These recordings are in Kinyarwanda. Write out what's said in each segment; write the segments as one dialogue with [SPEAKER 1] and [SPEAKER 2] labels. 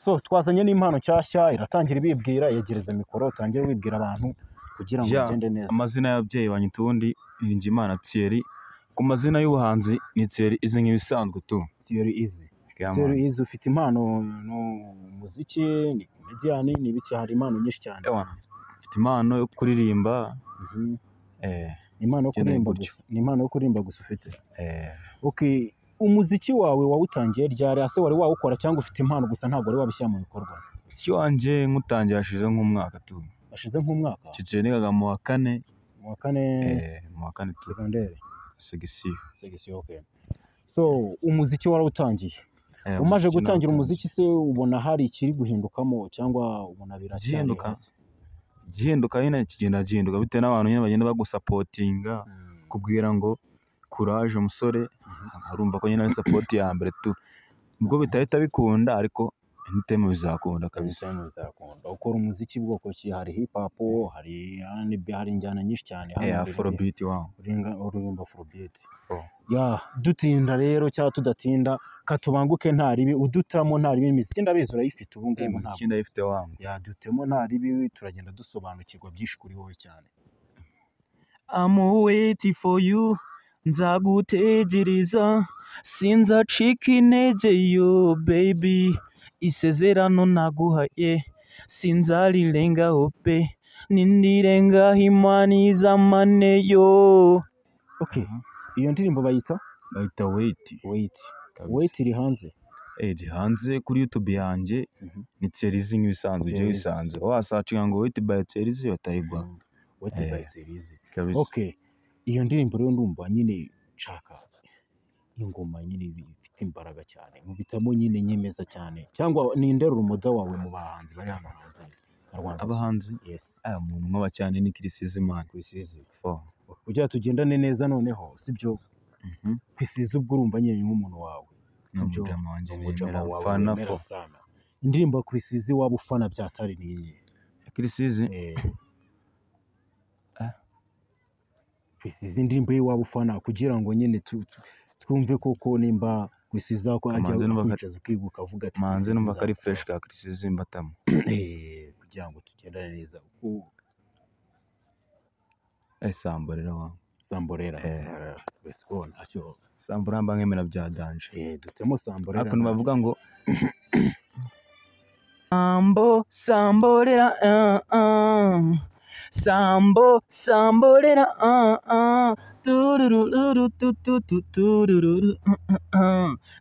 [SPEAKER 1] so twazanye n'impano nshyashya iratangira ibibwira yegereza mikoro utangiye wibwira abantu kugira ngo bigende neza.
[SPEAKER 2] Amazina y'ababyeyi banyita ubundi Niringiyimana Thierry, ku mazina y'ubuhanzi ni Thierry Easy nk'ibisanzwe tu.
[SPEAKER 1] Thierry Easy. Thierry Easy ufite impano no muziki, ni comedian, ni biki, hari impano nyinshi cyane.
[SPEAKER 2] Ufite impano yo kuririmba.
[SPEAKER 1] Impano yo kuririmba gusa. Ni impano yo kuririmba gusa ufite. Okay, umuziki wawe wawutangiye ryari? Ase wari wawukora cyangwa ufite impano gusa ntabwo wari wabishyira mu bikorwa?
[SPEAKER 2] Umuziki wanjye nkutangiye hashize nk'umwaka tu.
[SPEAKER 1] Hashize nk'umwaka?
[SPEAKER 2] Ciceye nigaga mu wa kane.
[SPEAKER 1] Mu wa kane secondaire. Segisiyo, okay. So umuziki warawutangiye. Umaje gutangira umuziki se ubona hari ikiri guhindukamo cyangwa ubona birahinduka?
[SPEAKER 2] Gihinduka nyine kigenda gihinduka bitewe n'abantu nyine bagenda bagusapotinga kubwira ngo courage umusore, urumva ko nyine ari support ya mbere tu. Ubwo bitahita bikunda ariko anytime bizakunda kabisa.
[SPEAKER 1] Bizakunda. Ukora umuziki bwoko ki? Hari hip hop, hari R&B, hari injyana nyinshi cyane.
[SPEAKER 2] Afrobeat wow.
[SPEAKER 1] Uririmba Afrobeat. Dutinda rero cyangwa tudatinda katubanguke nta ribi, udutamo nta ribi, imiziki ndabizi urayifite ubu ngubu.
[SPEAKER 2] Imiziki ndayifite wangu.
[SPEAKER 1] Dutemo nta ribi, turagenda dusobanukirwa byinshi kuri wowe cyane.
[SPEAKER 2] I'm waiting for you, nzagutegereza sinzacika intege yo baby, isezerano naguhaye sinzarirengaho pe, nindirengaho Imana izamane yo.
[SPEAKER 1] Okay, iyo ndirimbo bayita Wait iri hanze?
[SPEAKER 2] Iri hanze kuri YouTube yanjye ni Thierry Easy nk'ibisanzwe ibyo bisanzwe. Wasacinga ngo Wait by Thierry Easy batayigwa.
[SPEAKER 1] Wait by Thierry Easy. Okay, iyo ndirimbo rero ndumva nyine nshaka ingoma nyine ifite imbaraga cyane, nkubitamo nyine nyemeza cyane, cyangwa ni indero umuda wawe mu bahanzi bari hano hanze Rwanda?
[SPEAKER 2] Abahanzi?
[SPEAKER 1] Yes.
[SPEAKER 2] Umuntu nk'aba cyane ni Chris Easy.
[SPEAKER 1] Ujya tugendane neza noneho sibyo? Chris Easy ubwo urumva nyine nk'umuntu wawe sibyo?
[SPEAKER 2] Umujama wawe
[SPEAKER 1] sana. Indirimbo Chris Easy waba ufana byatari ni
[SPEAKER 2] Chris Easy?
[SPEAKER 1] Chris Easy indirimbo ye waba ufana kugira ngo nyine twumve koko nimba Chris Easy ko ajya kwicaza ukibuka avuga ati
[SPEAKER 2] manze numva ko ari fresh ka Chris Easy mbatamo.
[SPEAKER 1] Kugira ngo tugendane neza.
[SPEAKER 2] Samborera wa.
[SPEAKER 1] Samborera. Besko ntacyo.
[SPEAKER 2] Sambora mba nkemera bya danje.
[SPEAKER 1] Dutemo Samborera.
[SPEAKER 2] Ariko bavuga ngo Samborera Samborera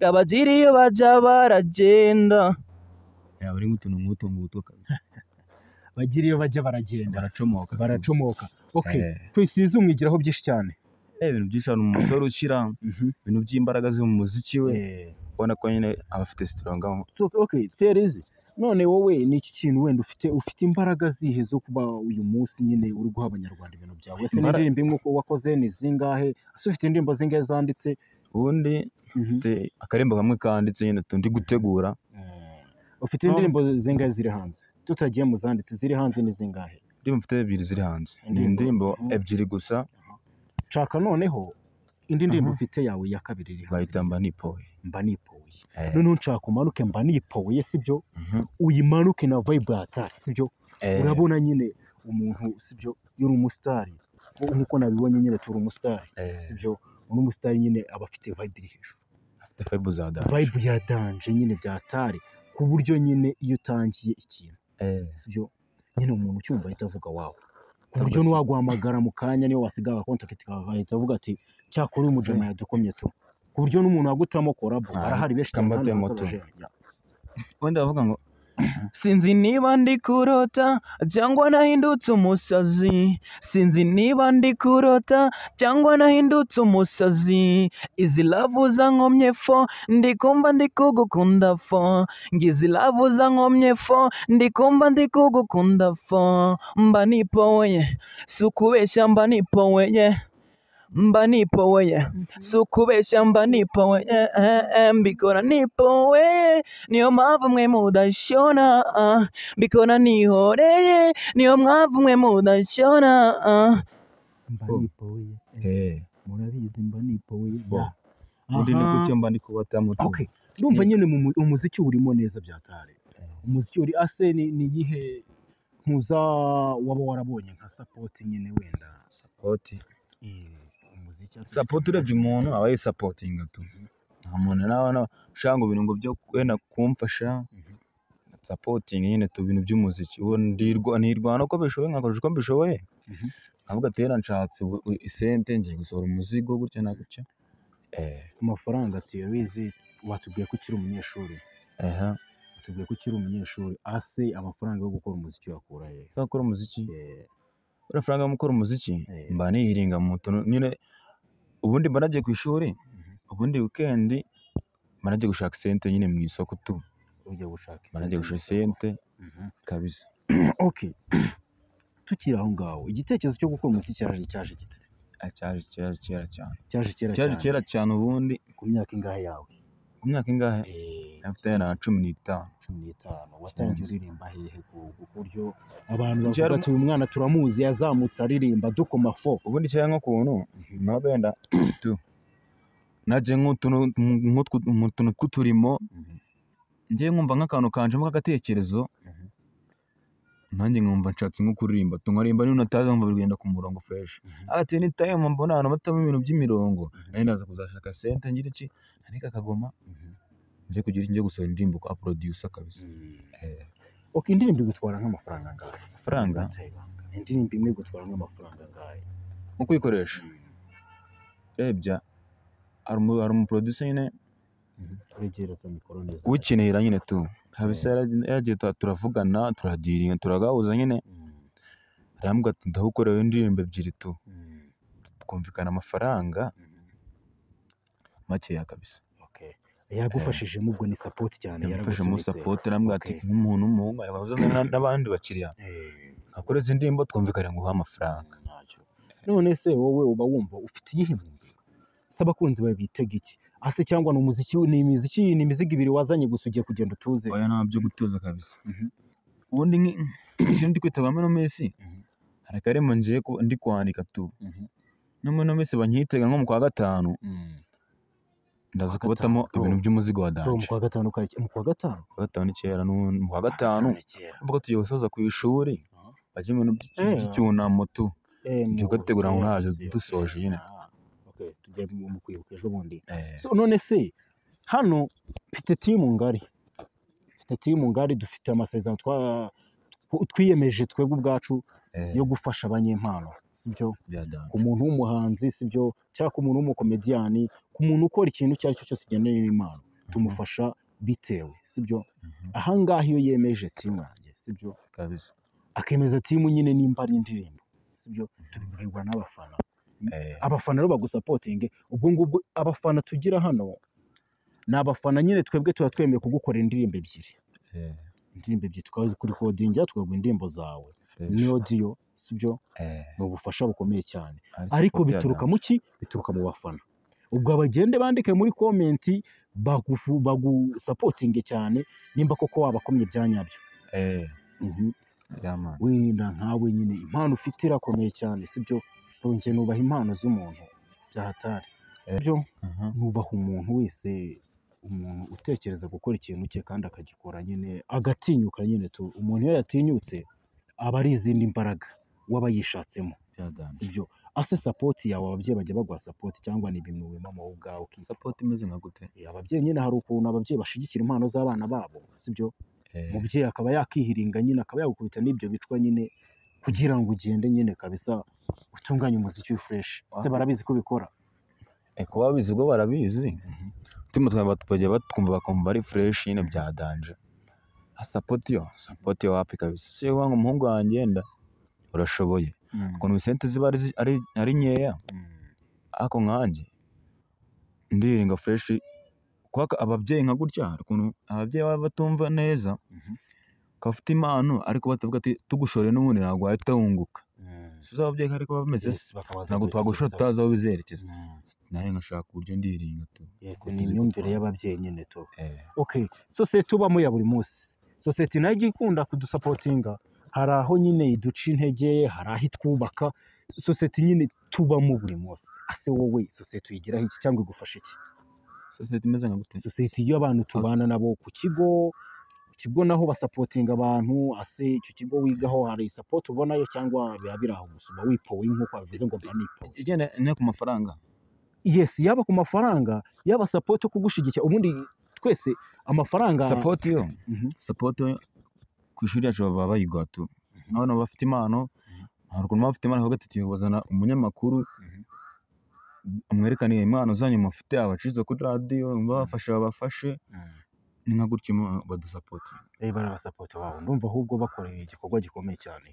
[SPEAKER 2] gabajiri iyo bajya baragenda bari nk'utuntu nk'utu
[SPEAKER 1] bagira iyo bajya baragenda baracomoka. Okay, Chris Easy umwigiraho byinshi cyane.
[SPEAKER 2] Ibintu byinshi cyane, umusore ushyira ibintu by'imbaraga zo mu muziki we, ubona ko nyine abafite strong.
[SPEAKER 1] Okay, Thierry Easy, none wowe ni iki kintu wenda ufite imbaraga zihe zo kuba uyu munsi nyine uri guha abanyarwanda ibintu byawe? Ese n'indirimbo imwe uko wakoze ni zingahe? Ese ufite indirimbo zingahe zanditse?
[SPEAKER 2] Ubundi ufite akarimbo kamwe kanditse nyine tundi gutegura.
[SPEAKER 1] Ufite indirimbo zingahe ziri hanze? Tutagiye mu zanditse ziri hanze ni zingahe?
[SPEAKER 2] Indirimbo mfite ebyiri ziri hanze. Ni indirimbo ebyiri gusa.
[SPEAKER 1] Nshaka noneho indi ndirimbo ufite yawe ya kabiri iri hanze.
[SPEAKER 2] Bayita Mba Nipoye.
[SPEAKER 1] Noneho nshaka umanuke Mba Nipoye sibyo? Uyimanuke na vibe atari sibyo? Urabona nyine umuntu sibyo yuri umusitari nkuko nabibonye nyine turi umusitari sibyo? Uno umusitari nyine aba afite vibe iri hejuru.
[SPEAKER 2] Afite vibe za danje.
[SPEAKER 1] Vibe ya danje nyine byatari ku buryo nyine iyo utangiye ikintu sibyo nyine umuntu ucyumva ahita avuga wawe, ku buryo n'uwaguhamagara mu kanya niyo wasigaga contact ahita avuga ati cyakora uyu mujama yadukomye tu, ku buryo n'umuntu wagutamo korabo arahari benshi cyane.
[SPEAKER 2] Wenda bavuga ngo sinzi niba ndi kurota cyangwa nahindutse umusazi, sinzi niba ndi kurota cyangwa nahindutse umusazi, izi love zankomye fo ndikumva ndi kugukunda fo, ngizi love zankomye fo ndikumva ndi kugukunda fo. Mba nipoye sukubeshya, mba nipoye Mba nipoye sukubeshya, mba nipoye mbikora nipoye, niyo mpamvu mwe mudashona mbikora nihoreye, niyo mpamvu mwe mudashona. Mba nipoye murabizi, mba nipoye undi ni gutyo mba ndi kubata muto.
[SPEAKER 1] Okay, ndumva nyine umuziki urimo neza byatare. Umuziki uri ase ni iyihe ntuza waba warabonye nka support nyine wenda
[SPEAKER 2] support
[SPEAKER 1] umuziki
[SPEAKER 2] support urebye umuntu aba yisapotinga tu nta muntu nawe ushaka ngo ibintu ngo byo wenda kumfasha supporting nyine tu bintu by'umuziki uwo nirwana uko bishoboye nkakoresha uko mbishoboye nkavuga ati rero nshatse isente ngiye gusohora umuzigo gutya na gutya
[SPEAKER 1] amafaranga Thierry watubwiye ko ukiri umunyeshuri watubwiye ko ukiri umunyeshuri ase amafaranga yo gukora umuziki wakura he
[SPEAKER 2] gukora umuziki amafaranga yo gukora umuziki mba nihiringa mu tuntu nyine ubundi mba nagiye ku ishuri ubundi weekend mba nagiye gushaka isente nyine mu isoko tu
[SPEAKER 1] ujya gushaka
[SPEAKER 2] mba nagiye gushaka isente kabisa.
[SPEAKER 1] Okay, tukiri aho ngaho igitekerezo cyo gukora umuziki cyaje gite?
[SPEAKER 2] Cyaje kera cyane.
[SPEAKER 1] Cyaje
[SPEAKER 2] kera cyane ubundi
[SPEAKER 1] ku myaka ingahe yawe?
[SPEAKER 2] Ku myaka ingahe? Afite na 15.
[SPEAKER 1] 15. Watangiye uririmba hehe ku buryo abantu bavuga ati uyu mwana turamuzi yazamutse aririmba dukoma fo?
[SPEAKER 2] Ubundi cyane nko kuntu nabenda tu naje nk'utuntu tw'uturimo ngiye nkumva nk'akantu kanjemo k'agatekerezo nanjye nkumva nshatse nko kuririmba tunkarimba niyo nataza nkumva bigenda ku murongo fresh ati ni time mbona abantu batamo ibintu by'imirongo nari ndaza kuzashaka sente ngira iki ariko akagoma nje gusohora indirimbo kwa producer kabisa.
[SPEAKER 1] Okay, indirimbo igutwara nk'amafaranga angahe?
[SPEAKER 2] Amafaranga
[SPEAKER 1] indirimbo imwe igutwara nk'amafaranga angahe
[SPEAKER 2] mu kuyikoresha? Rebya hari umuproducer nyine
[SPEAKER 1] uregereza mikoro neza
[SPEAKER 2] ukenera nyine tu habisa yagiye turavugana turadiringa turagahuza nyine arambwa ati ndahukorewe indirimbo ebyiri tu twumvikana amafaranga make ya kabisa.
[SPEAKER 1] Okay, yagufashijemo ubwo ni support cyane
[SPEAKER 2] yaragufashije mu support arambwa ati nk'umuntu w'umuhungu yabaza n'abandi bakiriya akoreza indirimbo twumvikana ngo uha amafaranga.
[SPEAKER 1] None se wowe uba wumva ufite iyihe ntumbero abakunzi bawe bitega iki ase cyangwa ni imizigo ibiri wazanye gusa ugiye kugenda utuze?
[SPEAKER 2] Oya ntabyo gutuza kabisa. Ubundi ndi kwitegamo no mesi harakaremo ngiye ndi kwandika tu no no mesi banyitega nko mu kwa gatanu ndaza kubatamo ibintu by'umuzigo wa danje.
[SPEAKER 1] Mu kwa gatanu mu kwa gatanu
[SPEAKER 2] ni kera mu kwa gatanu ubwo tugiye gusoza ku ishuri bajye mu by'icyunamo tu byo gutegura ngo ntaje dusoje nyine.
[SPEAKER 1] Okay, tujye mu kwibuka ejo bundi. So none se hano mfite timu ngari dufite amasezerano twiyemeje twebwe ubwacu yo gufasha abanyempano sibyo ku muntu w'umuhanzi sibyo cyangwa ku muntu w'umukomediyani ku muntu ukora ikintu icyo ari cyo cyose kigendanye n'impano tumufasha bitewe sibyo. Ahangaha iyo yemeje timu yanjye sibyo
[SPEAKER 2] kabisa
[SPEAKER 1] akemeza timu nyine nimba ari indirimbo sibyo tubibwirwa n'abafana. Abafana rero bagusapotinge ubwo ngubwo abafana tugira hano ni abafana nyine twebwe tuba twemeye kugukorera indirimbo ebyiri twazi kuri kodinga twebwe indirimbo zawe ni audio sibyo ni ubufasha bukomeye cyane ariko bituruka mu bafana. Ubwo abagende bandike muri komenti bagusapotinge cyane nimba koko wabakomye byanyabyo. Wenda nkawe nyine impano ufite irakomeye cyane sibyo nge nubaha impano z'umuntu byahatari byo nubaha umuntu wese umuntu utekereza gukora ikintu cye kandi akagikora nyine agatinyuka nyine tu umuntu iyo yatinyutse aba ari izindi mbaraga waba yishatsemo sibyo. Ase support yawe ababyeyi bajya baguha support cyangwa ni ibintu wimama wowe ubwawe
[SPEAKER 2] support imeze nka gute?
[SPEAKER 1] Ababyeyi nyine hari ukuntu ababyeyi bashigikira impano z'abana babo sibyo. Umubyeyi akaba yakihiringa nyine akaba yagukubita n'ibyo bicwa nyine kugira ngo ugende nyine kabisa utunganye umuziki fresh. Se barabizi ko bikora?
[SPEAKER 2] Kuba babizi bwo barabizi tuma twabajya batwumva bakumva ari fresh nyine bya danje. Support yo wapi kabisa se wangu umuhungu wangenda urashoboye ukuntu sente ziba ari nkeya ako nkanje ndiringa fresh kwaka ababyeyi nka gutya ukuntu ababyeyi baba batumva neza kafite impano ariko batavuga ati tugushore n'ubundi ntabwo wahita wunguka. Sasa ababyeyi ariko bameze ntabwo twagushora tutazi aho bizerekeza nawe nkashaka uburyo ndiringa tu.
[SPEAKER 1] Ni imyumvire y'ababyeyi nyine tu. Okay, sosiyete ubamo ya buri munsi sosiyete nayo ikunda kudusapotinga hari aho nyine iduca intege hari aho itwubaka sosiyete nyine tubamo buri munsi. Ase wowe sosiyete uyigiraho iki cyangwa igufasha iki?
[SPEAKER 2] sosiyete imeze nka gute?
[SPEAKER 1] sosiyete iyo abantu tubana nabo ku kigo naho basapotinga abantu, ase icyo kigo wigaho hari support ubonayo cyangwa biba biri aho gusa uba wipowe nk'uko babivuze ngo mba nipowe?
[SPEAKER 2] igenda no ku mafaranga.
[SPEAKER 1] Yes, yaba ku mafaranga yaba support yo kugushyigikira, ubundi twese amafaranga
[SPEAKER 2] Support yo
[SPEAKER 1] Mhm.
[SPEAKER 2] support ku ishuri yacu baba bayiguha tu. Nk'abana bafite impano, hari ukuntu baba bafite impano bakavuga ati tugiye kubazana umunyamakuru amwerekane impano zanyu mufite, abacize kuri radiyo babafashe babafashe, ni nka gutyo badusapotinga.
[SPEAKER 1] barabasapota wabo, ndumva ahubwo bakoreye igikorwa gikomeye cyane.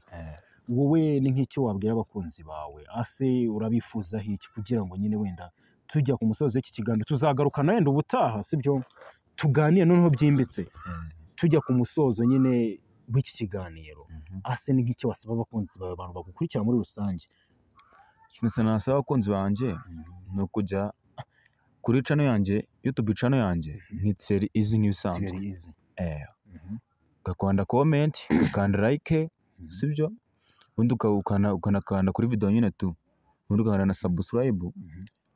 [SPEAKER 1] Wowe ni nk'icyo wabwira abakunzi bawe, ase urabifuzaho iki kugira ngo nyine wenda tujya ku musozi w'iki kiganiro, tuzagarukana wenda ubutaha sibyo, tuganire noneho byimbitse tujya ku musozo nyine w'iki kiganiro. Ase ni nk'icyo wasaba abakunzi bawe, abantu bagukurikira muri rusange?
[SPEAKER 2] Ikintu nasaba abakunzi banjye ni ukujya kuri channel yanjye, YouTube channel yanjye ni Thierry Easy nk'ibisanzwe.
[SPEAKER 1] Thierry Easy.
[SPEAKER 2] Ugakanda comment, ugakanda like, sibyo? Ubundi ukanakanda kuri video nyine tu. Ubundi ugakanda na subscribe.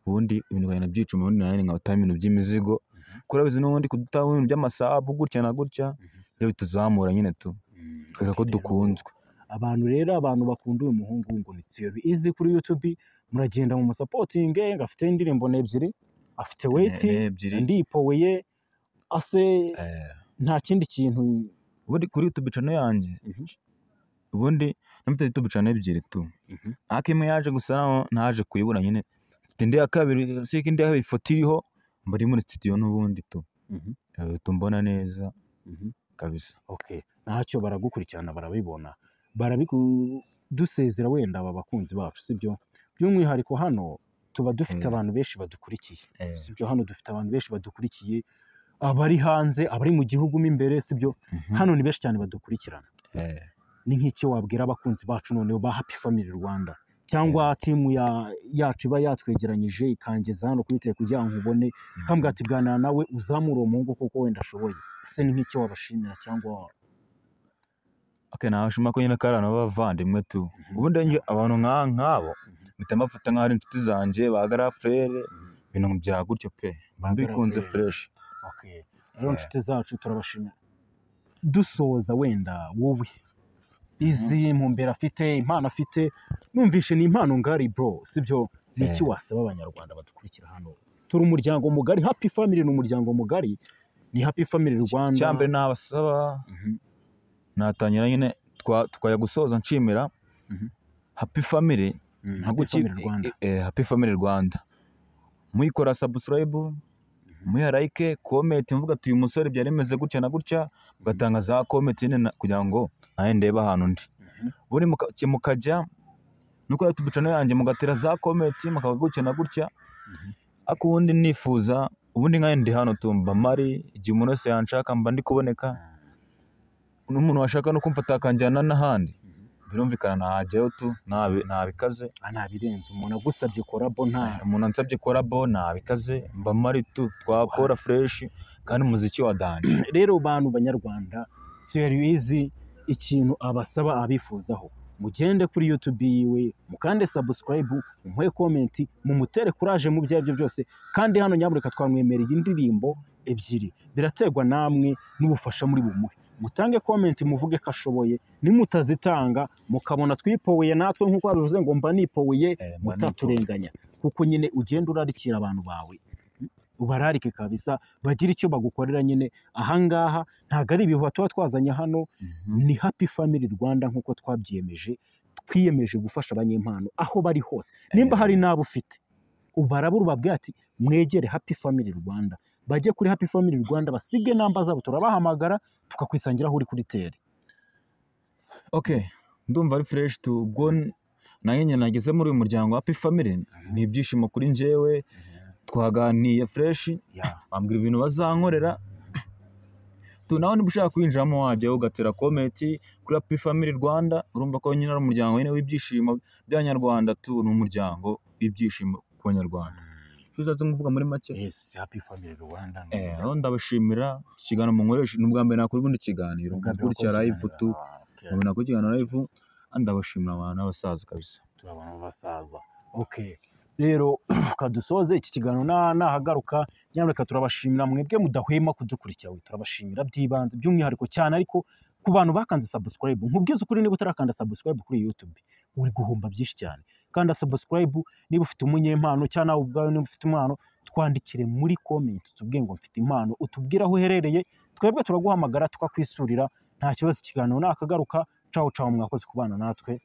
[SPEAKER 2] Ubundi ibintu bikagenda byicuma, ubundi nawe nkabataho ibintu by'imizigo. Kuri abizi n'ubundi kudutaho ibintu by'amasabu gutya na gutya, byo bituzamura nyine tu. Kubera ko dukunzwe.
[SPEAKER 1] Abantu rero, abantu bakunda uyu muhungu ngo ni Thierry Easy kuri YouTube, muragenda mu musapotinge, afite indirimbo ebyiri, afite weight, ndipoweye, ase nta kindi kintu.
[SPEAKER 2] Ubundi kuri YouTube channel yanjye, ubundi namfite YouTube channel ebyiri tu. Ariko imwe yaje gusa naje kuyibura nyine. Mfite indi ya kabiri, siko indi ya kabiri ifoto iriho, mbari muri studio n'ubundi tu. Tumbona neza kabisa.
[SPEAKER 1] Okay, ntacyo baragukurikirana barabibona, dusezera wenda aba bakunzi bacu sibyo, by'umwihariko hano tuba dufite abantu benshi badukurikiye sibyo, hano dufite abantu benshi badukurikiye, abari hanze, abari mu gihugu mo imbere sibyo, hano ni benshi cyane badukurikirana. Ni nk'icyo wabwira abakunzi bacu noneho ba Happy Family Rwanda, cyangwa timu yacu iba yatwegeranyije ikangeza hano kuri tele kugira ngo ubone, ikambwira ati ganira nawe uzamura uwo muhungu kuko wenda ashoboye. Ese ni nk'icyo wabashimira cyangwa?
[SPEAKER 2] Okay, nabashima ko nyine karana b'abavandimwe tu. Ubundi abantu nk'abo mpita mbafata nk'aho ari inshuti zanjye, bagara frere, ibintu bya gutyo pe, mbikunze fresh.
[SPEAKER 1] Okay, rero inshuti zacu turabashimira. Dusoza wenda wowe, izi mpumbero afite, impano afite, numvishe ni impano ngari bro sibyo, ni iki wasaba abanyarwanda badukurikira hano? Turi umuryango mugari, Happy Family ni umuryango mugari, ni Happy Family Rwanda.
[SPEAKER 2] Cyambere nabasaba natangira nyine twaya gusoza nshimira Happy Family, Happy Family Rwanda. Muyikora subscribe, muya like, comment, mvuga ati uyu musore byaremeze gutya na gutya, ugatanga za comment nyine kugira ngo nawe ndebe ahantu ndi. Buri mukajya nuko YouTube channel yanjye mugatera za comment, mukavuga gutya na gutya. Ako ubundi nifuza, ubundi nkaye ndi hano tumba mari, igihe umuntu wese yanshaka mba ndi kuboneka. N'umuntu washaka no kumfata akanjyana n'ahandi, birumvikana nahajyayo tu, ntabikaze.
[SPEAKER 1] Ntabirenze, umuntu agusabye korabo,
[SPEAKER 2] umuntu ansabye korabo ntabikaze, mba mari tu, twakora fresh kandi umuziki wa danje.
[SPEAKER 1] Rero bantu banyarwanda, Thierry Easy ikintu abasaba abifuzaho, mugende kuri YouTube yiwe, mukande subscribe, mumuhe comment, mumutere courage mu byabyo byose, kandi hano nyabureka twamwemereye indirimbo ebyiri, biraterwa namwe n'ubufasha muri bumuhe. Mutange comment, muvuge ko ashoboye, nimutazitanga mukabona twipoweye natwe nk'uko babivuze ngo mba nipoweye, mutaturenganya, kuko nyine ugenda urarikira abantu bawe, ubararike kabisa, bagira icyo bagukorera nyine. Ahangaha ntago ari ibihuha tuba twazanye hano, ni Happy Family Rwanda nk'uko twabyiyemeje, twiyemeje gufasha abanyempano aho bari hose. Nimba hari nabo ufite, ubarabura ubabwira ati mwegere Happy Family Rwanda, bajye kuri Happy Family Rwanda, basige namba zabo, turabahamagara tukakwisangira aho uri kuri tele.
[SPEAKER 2] Okay, ndumva ari fresh tu. Ubwo nanjye nageze muri uyu muryango Happy Family, ni ibyishimo kuri njyewe. Twaganiye fresh, bambwira ibintu bazankorera tu. Nawe niba ushaka kwinjiramo wajya ugatera comment kuri Happy Family Rwanda, urumva ko nyine ari umuryango nyine w'ibyishimo by'abanyarwanda tu, ni umuryango w'ibyishimo ku banyarwanda. Tuzaze muvuga muri make.
[SPEAKER 1] Yes, Happy Family Rwanda.
[SPEAKER 2] Ndabashimira ikiganiro munkoresha, n'ubwa mbere nakora ubundi kiganiro kurya live tu, mubona ko kiganiro live, ndabashimira abantu n'abasaza kabisa.
[SPEAKER 1] Turabana abasaza. Okay, rero kadusoze iki kiganiro nahagaruka nyamuneka turabashimira mwebwe mudahwema kudukurikira turabashimira by'ibanze by'umwihariko cyane ariko ku bantu bakanze subscribe nkubwiza ukuri niba utarakanda subscribe kuri YouTube uri guhomba byinshi cyane kanda subscribe niba ufite umunyempano cyangwa nawe ubwawe niba ufite impano twandikire muri comment tubwiye ngo mfite impano utubwire aho uherereye twebwe turaguhamagara tukakwisurira nta kibazo ikiganiro nakagaruka cawo cawo mwakoze kubana natwe